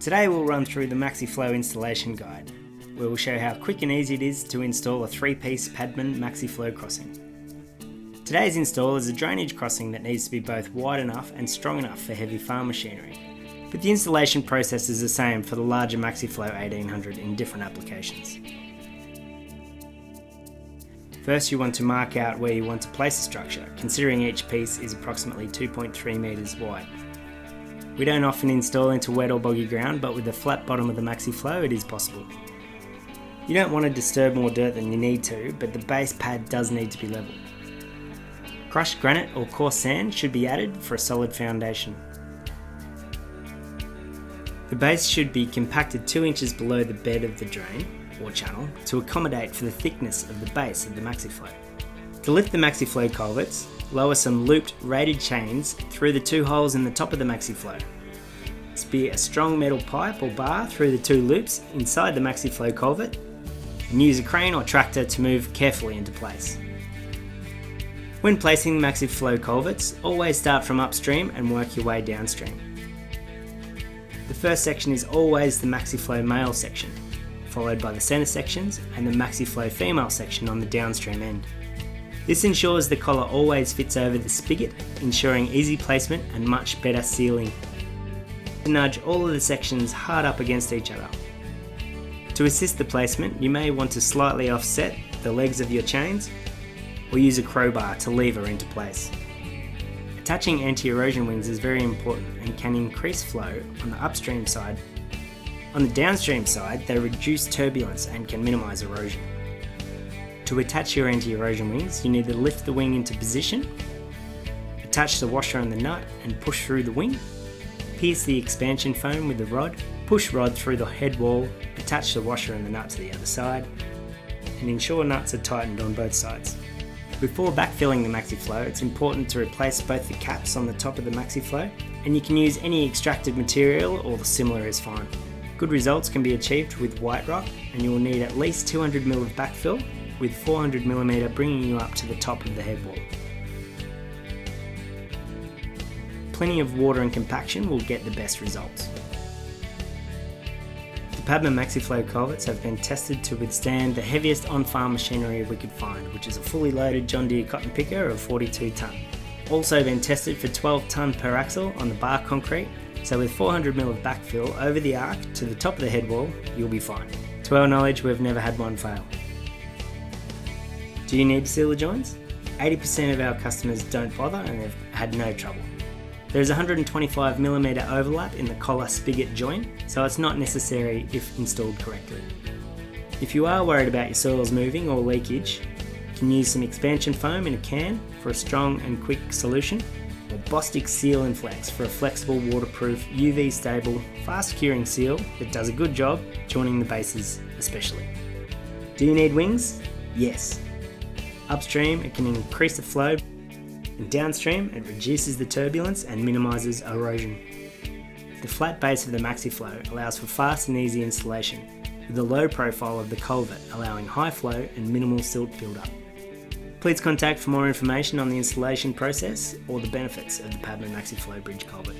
Today we'll run through the MaxiFlow installation guide, where we'll show how quick and easy it is to install a 3-piece Padman MaxiFlow crossing. Today's install is a drainage crossing that needs to be both wide enough and strong enough for heavy farm machinery, but the installation process is the same for the larger MaxiFlow 1800 in different applications. First, you want to mark out where you want to place the structure, considering each piece is approximately 2.3 metres wide. We don't often install into wet or boggy ground, but with the flat bottom of the MaxiFlow it is possible. You don't want to disturb more dirt than you need to, but the base pad does need to be level. Crushed granite or coarse sand should be added for a solid foundation. The base should be compacted 2 inches below the bed of the drain or channel to accommodate for the thickness of the base of the MaxiFlow. To lift the MaxiFlow culverts, lower some looped rated chains through the 2 holes in the top of the MaxiFlow. Spear a strong metal pipe or bar through the 2 loops inside the MaxiFlow culvert and use a crane or tractor to move carefully into place. When placing the MaxiFlow culverts, always start from upstream and work your way downstream. The first section is always the MaxiFlow male section, followed by the centre sections and the MaxiFlow female section on the downstream end. This ensures the collar always fits over the spigot, ensuring easy placement and much better sealing. Nudge all of the sections hard up against each other. To assist the placement, you may want to slightly offset the legs of your chains or use a crowbar to lever into place. Attaching anti-erosion wings is very important and can increase flow on the upstream side. On the downstream side, they reduce turbulence and can minimise erosion. To attach your anti-erosion wings, you need to lift the wing into position, attach the washer and the nut and push through the wing, pierce the expansion foam with the rod, push rod through the head wall, attach the washer and the nut to the other side, and ensure nuts are tightened on both sides. Before backfilling the MaxiFlow, it's important to replace both the caps on the top of the MaxiFlow, and you can use any extracted material or the similar is fine. Good results can be achieved with white rock, and you will need at least 200mm of backfill, with 400mm bringing you up to the top of the head wall. Plenty of water and compaction will get the best results. The Padman MaxiFlow culverts have been tested to withstand the heaviest on-farm machinery we could find, which is a fully loaded John Deere cotton picker of 42 tonne. Also been tested for 12 tonne per axle on the bar concrete, so with 400mm of backfill over the arc to the top of the head wall, you'll be fine. To our knowledge, we've never had one fail. Do you need to seal the joints? 80% of our customers don't bother and they've had no trouble. There is a 125mm overlap in the collar spigot joint, so it's not necessary if installed correctly. If you are worried about your soils moving or leakage, you can use some expansion foam in a can for a strong and quick solution, or Bostik Seal and Flex for a flexible, waterproof, UV stable, fast curing seal that does a good job joining the bases especially. Do you need wings? Yes. Upstream it can increase the flow, and downstream it reduces the turbulence and minimises erosion. The flat base of the MaxiFlow allows for fast and easy installation, with the low profile of the culvert allowing high flow and minimal silt build-up. Please contact for more information on the installation process or the benefits of the Padman MaxiFlow bridge culvert.